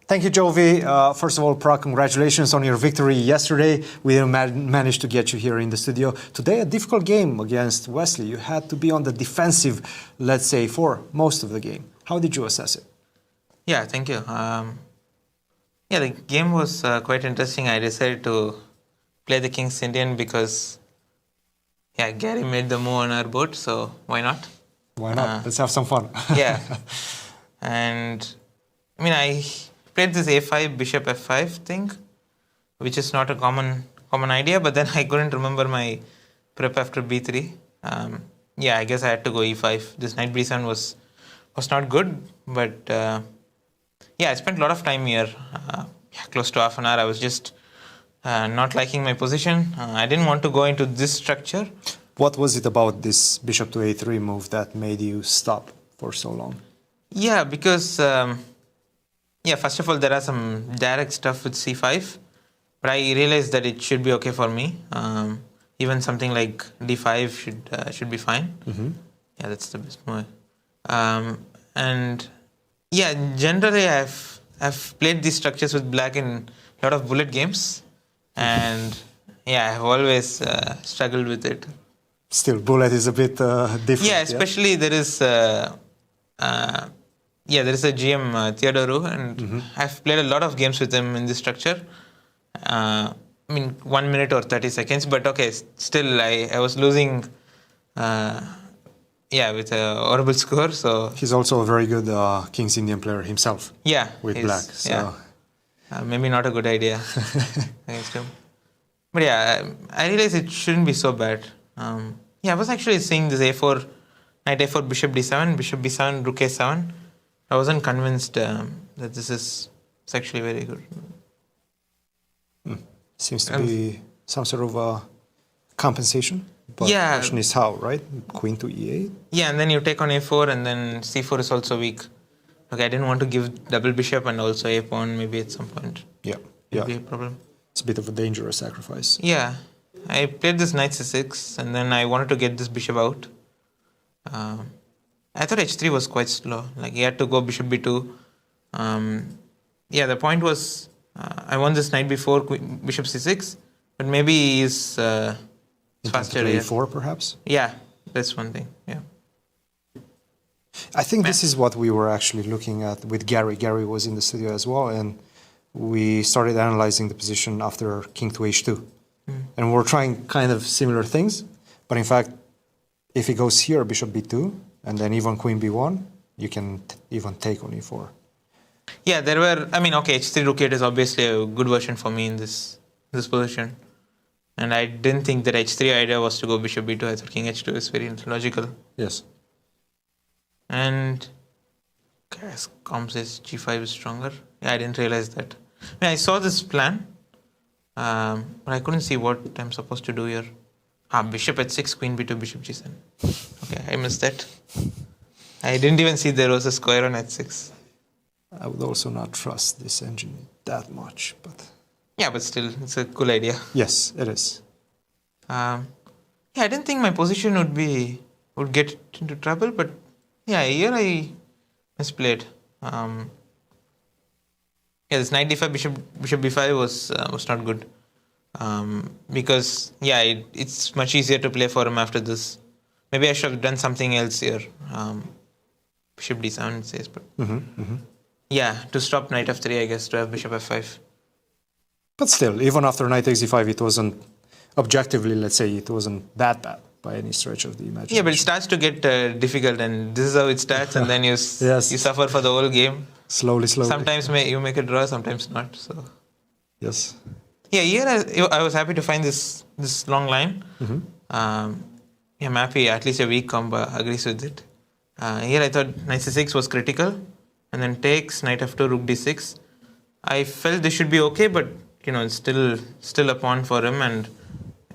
Thank you, Jovi. First of all, Pragg, congratulations on your victory yesterday. We didn't manage to get you here in the studio. Today, a difficult game against Wesley. You had to be on the defensive, let's say, for most of the game. How did you assess it? Yeah, thank you. Yeah, the game was quite interesting. I decided to play the King's Indian because, yeah, Gary made the move on our board, so why not? Why not? Let's have some fun. Yeah. And, I mean, I played this a5, bishop f5 thing, which is not a common idea, but then I couldn't remember my prep after b3. Yeah, I guess I had to go e5. This knight b7 was not good, but yeah, I spent a lot of time here, close to half an hour. I was just not liking my position. I didn't want to go into this structure. What was it about this bishop to a3 move that made you stop for so long? Yeah, because yeah, first of all, there are some direct stuff with c5, but I realized that it should be okay for me. Even something like d5 should be fine. Mm-hmm. Yeah, that's the best move. And yeah, generally I've played these structures with black in a lot of bullet games, and yeah, I've always struggled with it. Still, bullet is a bit different. Yeah, especially there is there is a GM Theodoru, and I've played a lot of games with him in this structure. I mean, 1 minute or 30 seconds, but okay, still I was losing. Yeah, with a horrible score. So he's also a very good King's Indian player himself. Yeah, with black. So yeah. Maybe not a good idea against him. But yeah, I realized it shouldn't be so bad. Yeah, I was actually seeing this a4, knight a4, bishop d7, bishop b7, rook a7. I wasn't convinced that this is actually very good. Seems to be some sort of a compensation. But yeah, the question is how, right? Queen to e8? Yeah, and then you take on a4, and then c4 is also weak. Okay, I didn't want to give double bishop and also a pawn maybe at some point. Yeah, It'd be a problem. It's a bit of a dangerous sacrifice. Yeah, I played this knight c6, and then I wanted to get this bishop out. I thought h3 was quite slow. Like, he had to go bishop b2. Yeah, the point was, I won this knight b4, bishop c6, but maybe he's faster. a4 perhaps? Yeah, that's one thing, yeah. I think this is what we were actually looking at with Gary. Gary was in the studio as well, and we started analyzing the position after king to h2. And we're trying kind of similar things, but in fact, if he goes here, bishop b2, and then even queen b1, you can even take on e4. Yeah, there were, I mean, okay, h3 rook 8 is obviously a good version for me in this position. And I didn't think that h3 idea was to go bishop b2. I thought king h2 is very logical. Yes. And as Com says, g5 is stronger. Yeah, I didn't realize that. I mean, I saw this plan, but I couldn't see what I'm supposed to do here. Bishop h6, queen b2, bishop g7. Okay, I missed that. I didn't even see there was a square on h6. I would also not trust this engine that much, but... Yeah, but still, it's a cool idea. Yes, it is. Yeah, I didn't think my position would get into trouble, but yeah, here I misplayed. Yeah, this knight d5, bishop b5 was not good. Because yeah, it's much easier to play for him after this. Maybe I should have done something else here. Bishop d7 it says, but yeah, to stop knight f3, I guess, to have bishop f5. But still, even after knight takes d5, it wasn't, objectively, let's say, it wasn't that bad by any stretch of the imagination. Yeah, but it starts to get difficult, and this is how it starts, and then you you suffer for the whole game. Slowly. Sometimes you make a draw, sometimes not. So yes. Yeah, here I was happy to find this long line. I'm happy at least a weak combo agrees with it. Here I thought knight c6 was critical, and then takes knight f2, rook d6. I felt this should be okay, but you know, it's still a pawn for him, and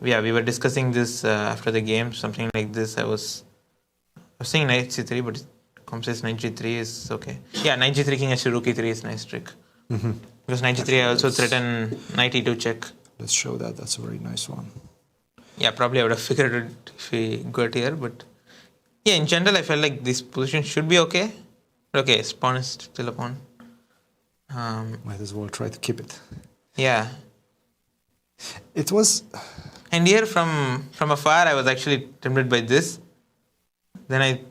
yeah, we were discussing this after the game, something like this. I was saying knight c3, but Com says knight g3 is okay. Yeah, knight g3, king h2, rook e3 is nice trick. Because knight g3 I also threaten knight e2 check. Let's show that. That's a very nice one. Yeah, probably I would have figured it if we got here, but yeah, in general I felt like this position should be okay. Okay, pawn is still a pawn. Might as well try to keep it. Yeah. It was... And here from afar, I was actually tempted by this. Then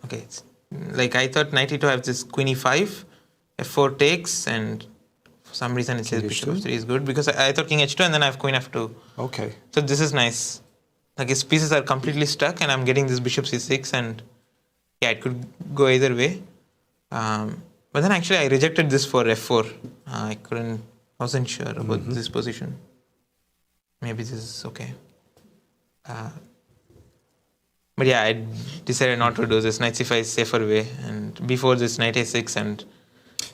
okay. It's, like I thought knight e2 has this queen e5, f4 takes, and for some reason it says King bishop h2? f3 is good because I thought king h2 and then I have queen f2. Okay. So this is nice. Like his pieces are completely stuck and I'm getting this bishop c6 and yeah, it could go either way. But then actually I rejected this for f4. Wasn't sure about this position. Maybe this is okay. But yeah, I decided not to do this. Knight c5 is safer way. And before this knight a6 and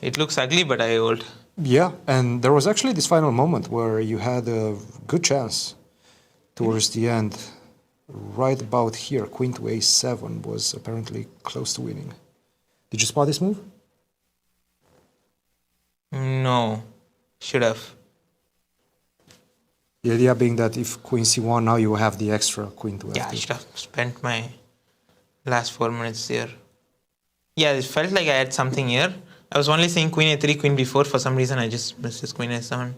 it looks ugly, but I hold. Yeah, and there was actually this final moment where you had a good chance towards the end. Right about here, queen to a7 was apparently close to winning. Did you spot this move? No, should have. The idea being that if queen c1, now you have the extra queen to f2. Yeah, I should have spent my last 4 minutes here. Yeah, it felt like I had something here. I was only saying queen a3, queen b4. For some reason, I just missed this queen a7.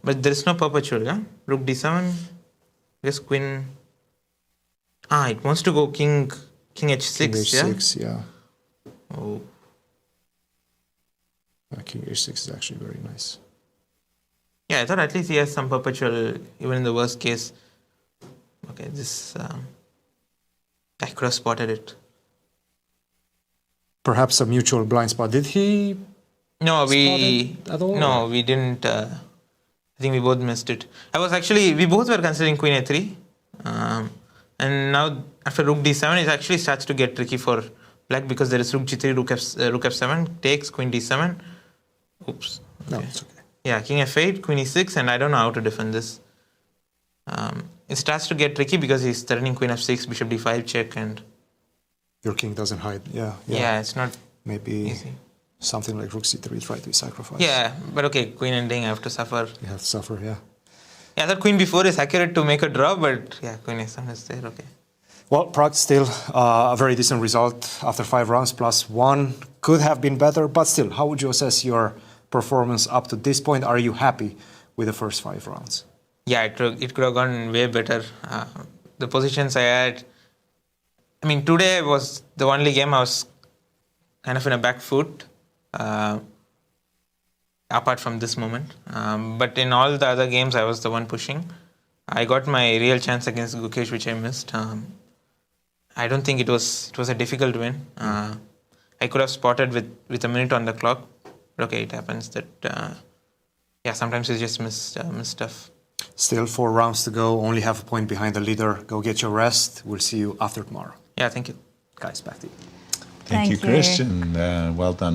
But there is no perpetual, yeah? Rook d7. This queen... it wants to go king h6, King h6, yeah? Oh. King h6 is actually very nice. Yeah, I thought at least he has some perpetual, even in the worst case. Okay, this... I could have spotted it. Perhaps a mutual blind spot. Did he No, spot it at all? No, we didn't. I think we both missed it. We both were considering queen a3. And now after rook d7, it actually starts to get tricky for black because there is rook g3, rook f7, takes, queen d7. Oops. No, Okay. it's okay. Yeah, king f8, queen e6, and I don't know how to defend this. It starts to get tricky because he's threatening queen f6, bishop d5 check, and Your king doesn't hide. yeah, it's not Maybe easy. something like rook c3 try to be sacrificed. Yeah, but okay, queen ending, I have to suffer. You have to suffer, yeah. Yeah, I thought queen b4 is accurate to make a draw, but yeah, queen a7 is there, okay. Well, Pragg still a very decent result after 5 rounds plus 1. Could have been better, but still, how would you assess your performance up to this point? Are you happy with the first 5 rounds? Yeah, it could have gone way better. The positions I had, I mean, today was the only game I was kind of in a back foot, apart from this moment. But in all the other games, I was the one pushing. I got my real chance against Gukesh, which I missed. I don't think it was a difficult win. I could have spotted with a minute on the clock. But okay, it happens that sometimes you just miss stuff. Still 4 rounds to go, only half a point behind the leader. Go get your rest. We'll see you after tomorrow. Yeah, thank you. Guys, back to you. Thank you, Cristian. Well done.